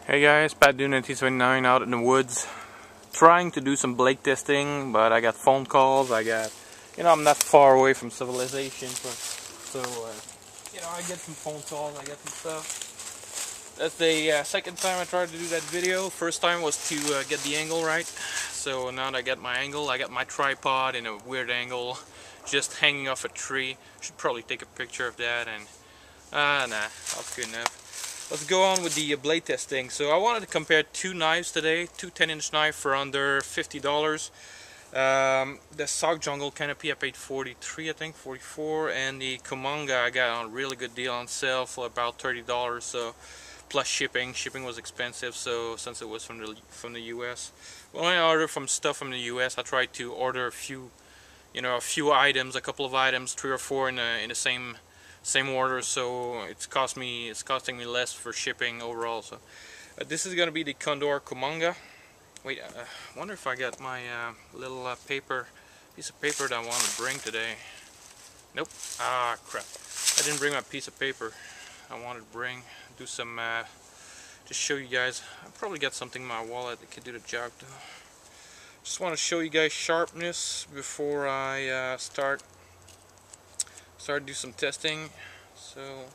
Hey guys, Pat doing T29 out in the woods, trying to do some blade testing, but I got phone calls. I'm not far away from civilization, so I get some phone calls, I get some stuff. That's the second time I tried to do that video. First time was to get the angle right. So now that I got my angle, I got my tripod in a weird angle, just hanging off a tree. Should probably take a picture of that, and nah, that's good enough. Let's go on with the blade testing. So I wanted to compare two knives today, two 10-inch knife for under $50. The Sock Jungle Canopy I paid $43, I think, $44, and the Kumanga I got on a really good deal on sale for about $30. So plus shipping was expensive. So since it was from the U.S., when I order stuff from the U.S., I try to order a few items, a couple of items, 3 or 4 in the same order, so it's costing me less for shipping overall. So this is gonna be the Condor Kumanga. Wait, I wonder if I got my little piece of paper that I want to bring today. Nope. Ah, crap. I didn't bring my piece of paper. I wanted to do some just show you guys. I probably got something in my wallet that could do the job though. Just want to show you guys sharpness before I start to do some testing. So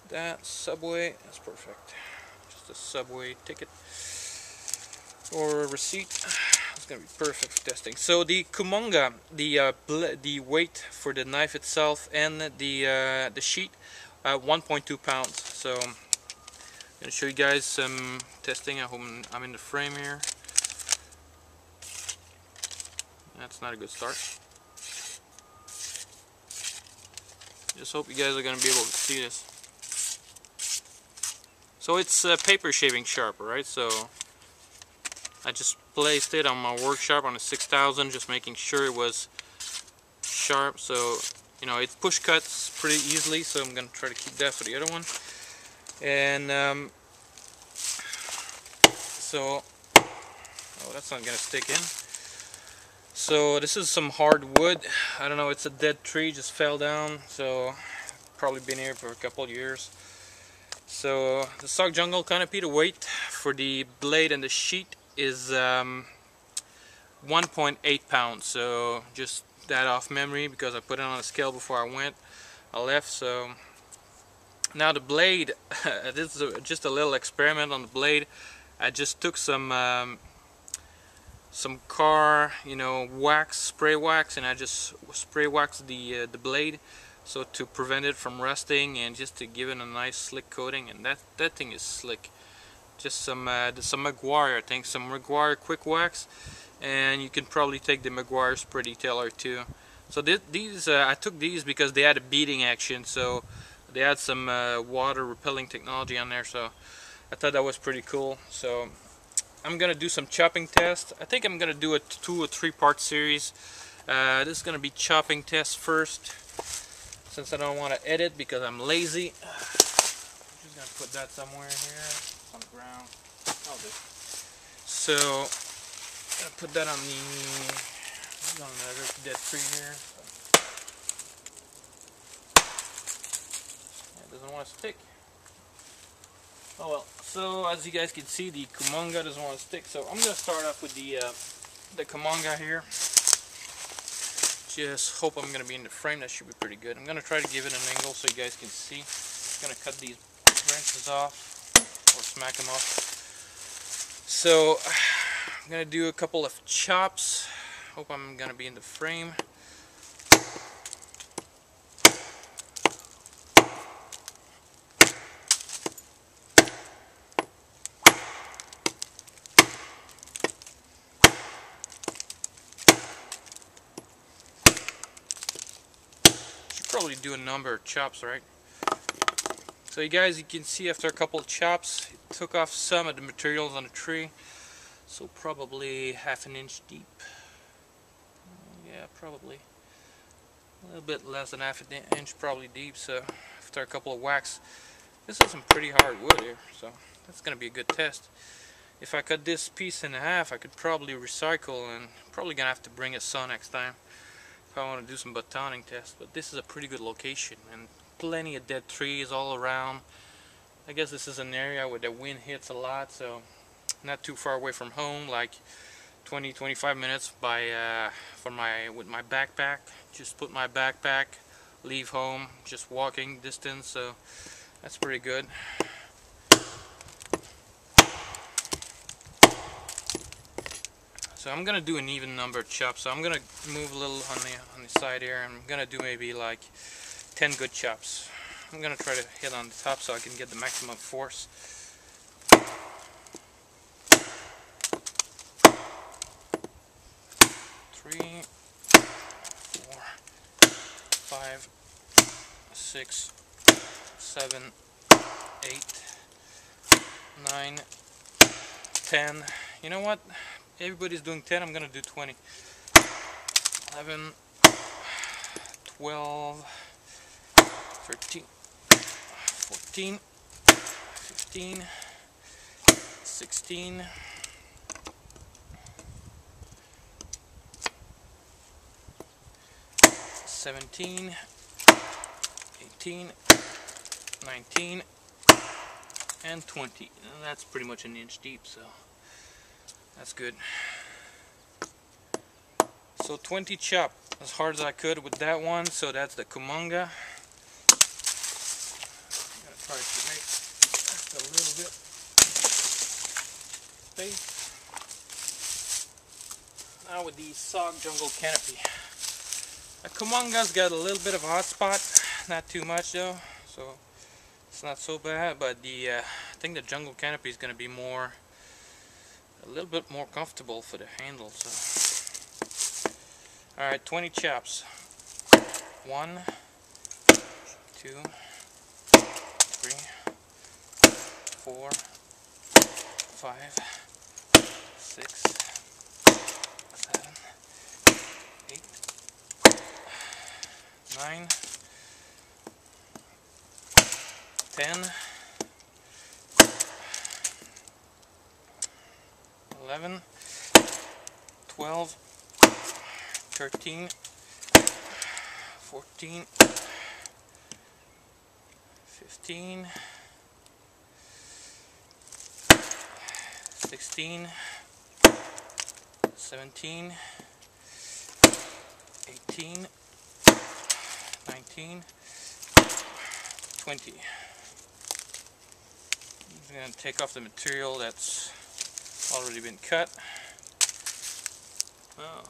that Subway, that's perfect. Just a Subway ticket or a receipt. It's gonna be perfect for testing. So the Kumanga, the weight for the knife itself and the sheet, 1.2 pounds. So I'm gonna show you guys some testing. I hope I'm in the frame here. That's not a good start. Just hope you guys are going to be able to see this. So it's a paper shaving sharp, right? So I just placed it on my work sharp on a 6000, just making sure it was sharp. So it push cuts pretty easily. So I'm going to try to keep that for the other one. And oh, that's not going to stick in. So this is some hard wood. I don't know, it's a dead tree, just fell down, so probably been here for a couple of years. So the Sock Jungle Canopy, the weight for the blade and the sheet is 1.8 pounds. So just that off memory because I put it on a scale before I left. So now the blade, this is just a little experiment on the blade. I just took some car, spray wax, and I just spray waxed the blade, so to prevent it from rusting and just to give it a nice slick coating. And that thing is slick. Just some Maguire, I think, some Maguire quick wax, and you can probably take the Maguire spray detailer too. So these I took these because they had a beading action, so they had some water repelling technology on there. So I thought that was pretty cool. So I'm gonna do some chopping tests. I think I'm gonna do a 2 or 3 part series. This is gonna be chopping tests first, since I don't want to edit because I'm lazy. I'm just gonna put that somewhere here on the ground. I'll do. So I'm gonna put that on the dead tree here. It doesn't want to stick. Oh well, so as you guys can see, the Kumanga doesn't want to stick, so I'm going to start off with the Kumanga here. Just hope I'm going to be in the frame. That should be pretty good. I'm going to try to give it an angle so you guys can see. I'm going to cut these branches off, or smack them off. So I'm going to do a couple of chops. Hope I'm going to be in the frame. Probably do a number of chops, right? So you guys, you can see after a couple of chops, it took off some of the materials on the tree. So probably 1/2 inch deep. Yeah, probably a little bit less than 1/2 inch probably deep. So after a couple of whacks, this is some pretty hard wood here. So that's gonna be a good test. If I cut this piece in half, I could probably recycle, and probably gonna have to bring a saw next time if I want to do some batoning tests. But this is a pretty good location and plenty of dead trees all around. I guess this is an area where the wind hits a lot, so not too far away from home, like 20-25 minutes with my backpack. Just put my backpack, leave home, just walking distance, so that's pretty good. So I'm gonna do an even number of chops. So I'm gonna move a little on the side here. I'm gonna do maybe like 10 good chops. I'm gonna try to hit on the top so I can get the maximum force. 3, 4, 5, 6, 7, 8, 9, 10. You know what? Everybody's doing 10, I'm gonna do 20. 11, 12, 13, 14, 15, 16, 17, 18, 19, and 20. And that's pretty much an inch deep, so that's good. So 20 chop, as hard as I could with that one. So that's the kumanga. I'm gonna try to make just a little bit space. Now with the sog jungle canopy. The kumanga's got a little bit of a hot spot, not too much though, so it's not so bad. But I think the jungle canopy is gonna be a little bit more comfortable for the handle. So. Alright, 20 chops. 1, 2, 3, 4, 5, 6, 7, 8, 9, 10, 11, 12, 13, 14, 15, 16, 17, 18, 19, 20. I'm going to take off the material that's already been cut. Oh.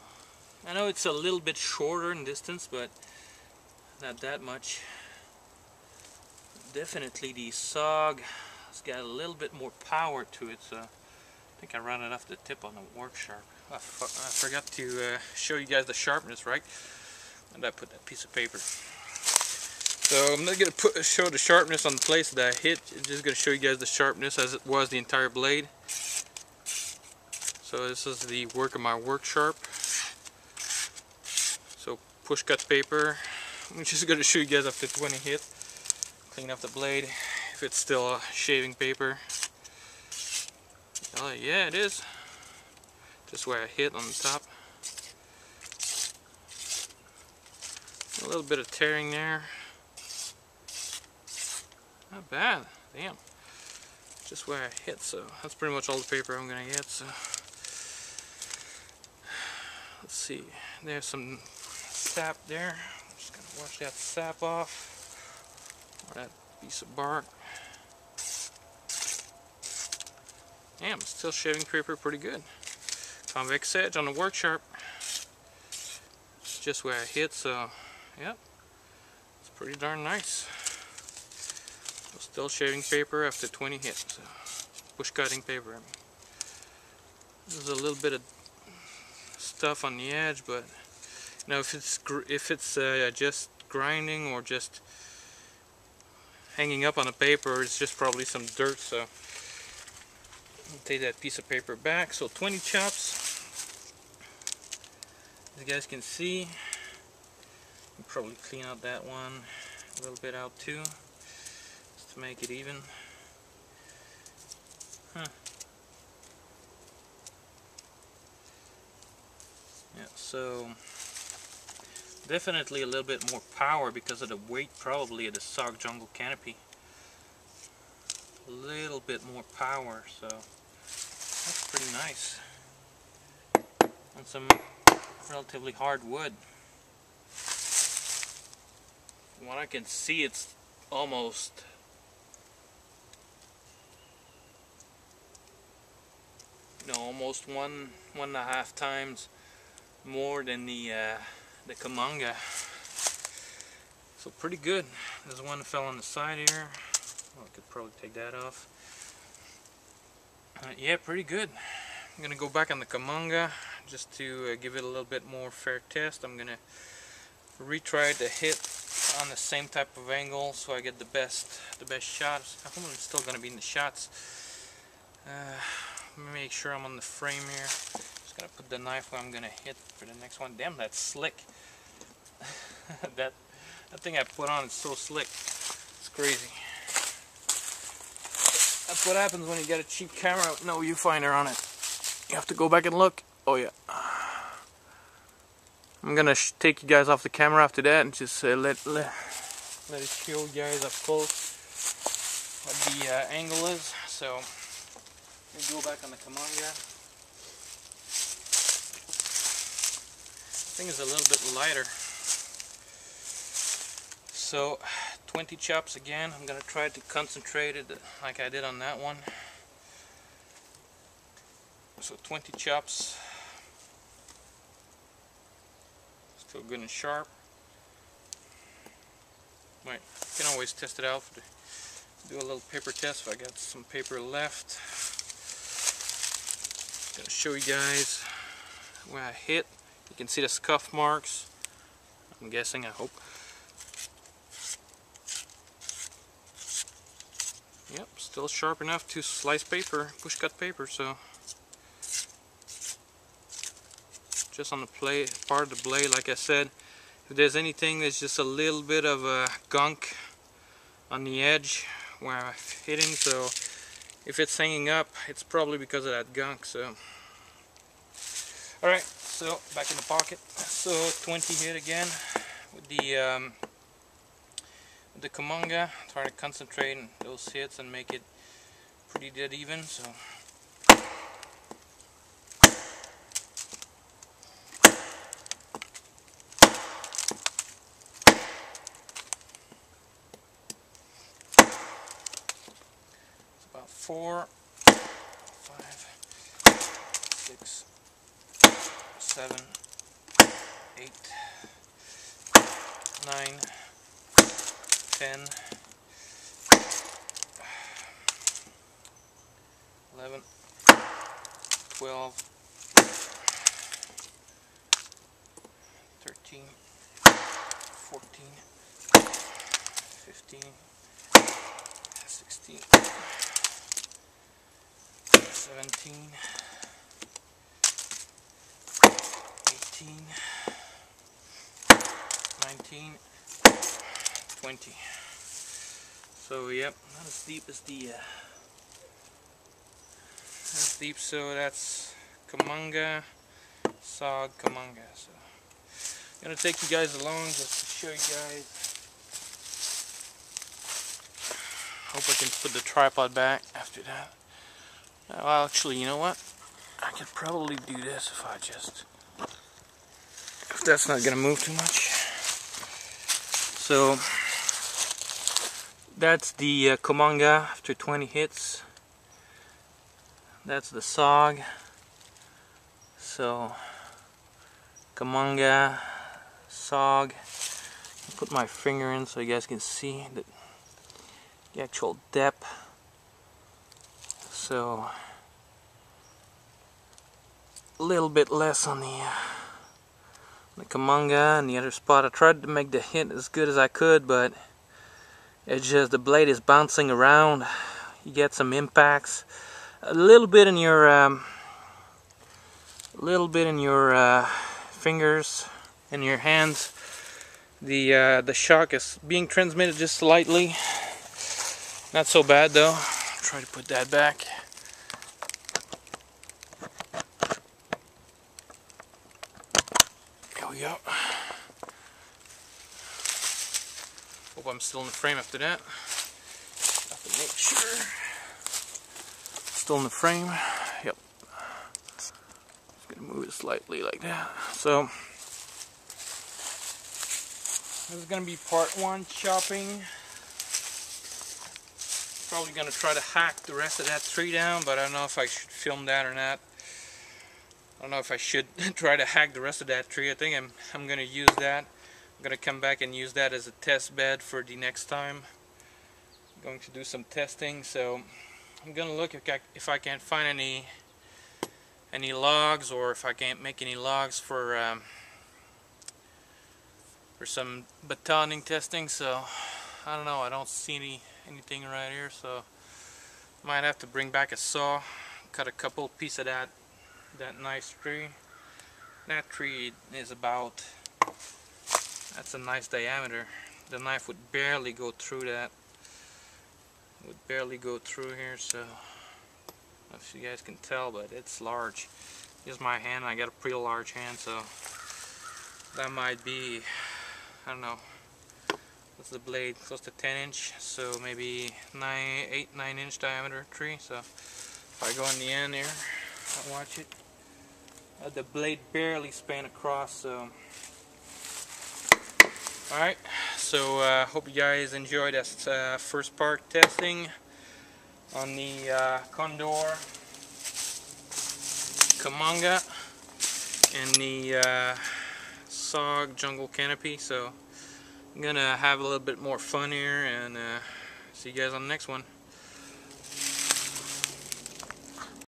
I know it's a little bit shorter in distance, but not that much. Definitely the sog has got a little bit more power to it, so I think I ran it off the tip on the work sharp. I forgot to show you guys the sharpness, right? And I put that piece of paper. So I'm not going to show the sharpness on the place that I hit. I'm just going to show you guys the sharpness as it was the entire blade. So this is the work of my work sharp. So push cut paper. I'm just going to show you guys after 20 hits. Clean off the blade if it's still shaving paper. Oh yeah, it is. Just where I hit on the top. A little bit of tearing there. Not bad. Damn. Just where I hit, so that's pretty much all the paper I'm going to get. So let's see. There's some sap there. I'm just going to wash that sap off. Or that piece of bark. Damn, still shaving paper pretty good. Convex edge on the work sharp. It's just where I hit, so yep. It's pretty darn nice. Still shaving paper after 20 hits. So push cutting paper. I mean. There's a little bit of stuff on the edge, but you know, if it's just grinding or just hanging up on the paper, it's just probably some dirt. So I'll take that piece of paper back. So 20 chops. As you guys can see, I'll probably clean out that one a little bit out too, just to make it even. Yeah, so definitely a little bit more power because of the weight probably of the sog jungle canopy. a little bit more power, so that's pretty nice on some relatively hard wood. From what I can see, it's almost almost one and a half times more than the kumanga. So pretty good. There's one that fell on the side here. Well, I could probably take that off. Yeah, pretty good. I'm gonna go back on the kumanga just to give it a little bit more fair test. I'm gonna retry to hit on the same type of angle so I get the best shots. I hope I'm still gonna be in the shots. Let me make sure I'm on the frame here. Just gonna put the knife where I'm gonna hit for the next one. Damn, that's slick. that thing I put on is so slick. It's crazy. That's what happens when you get a cheap camera with no viewfinder on it. You have to go back and look. Oh yeah. I'm gonna take you guys off the camera after that and just let it show you guys up close what the angle is. So we go back on the kumanga. Thing is a little bit lighter. So 20 chops again. I'm gonna try to concentrate it like I did on that one. So 20 chops. Still good and sharp. Right, you can always test it out. Do a little paper test if I got some paper left. Gonna show you guys where I hit. You can see the scuff marks. I'm guessing, I hope. Yep, still sharp enough to slice paper, push cut paper, so just on the part of the blade, like I said, if there's anything that's just a little bit of gunk on the edge where I'm hitting, so if it's hanging up, it's probably because of that gunk. So alright, so back in the pocket. So 20 hit again with the kumanga. Try to concentrate on those hits and make it pretty dead even. So it's about 4, 5, 6, 7, 8, 9, 10, 11, 12, 13, 14, 15, 16, 17, 18, 19, 20. So yep, not as deep as the that's deep. So that's kumanga, sog, kumanga. So I'm gonna take you guys along just to show you guys. Hope I can put the tripod back after that. Well, actually, you know what? I could probably do this if that's not gonna move too much. So that's the kumanga after 20 hits. That's the sog. So kumanga, sog. I'll put my finger in so you guys can see the actual depth. So a little bit less on the kumanga and the other spot. I tried to make the hit as good as I could, but it's just the blade is bouncing around. You get some impacts, a little bit in your fingers and your hands. The shock is being transmitted just slightly. Not so bad though. I'll try to put that back. There we go. Hope I'm still in the frame after that. Have to make sure. still in the frame. Yep. Just gonna move it slightly like that. So this is gonna be part 1 chopping. Probably gonna try to hack the rest of that tree down, but I don't know if I should film that or not. I don't know if I should try to hack the rest of that tree. I think I'm gonna use that. I'm gonna come back and use that as a test bed for the next time. I'm going to do some testing, so I'm gonna look if I can't find any logs, or if I can't make any logs for some batoning testing. So I don't know. I don't see anything right here, so might have to bring back a saw, cut a couple pieces of that nice tree. That tree is about, that's a nice diameter. The knife would barely go through that. It would barely go through here, so I don't know if you guys can tell, but it's large. Here's my hand. I got a pretty large hand, so that might be, I don't know, what's the blade, close to 10 inch, so maybe 8, 9 inch diameter tree. So if I go in the end here, I'll watch it. The blade barely span across. So alright, so hope you guys enjoyed this first part testing on the Condor, kumanga, and the SOG jungle canopy. So I'm gonna have a little bit more fun here, and see you guys on the next one.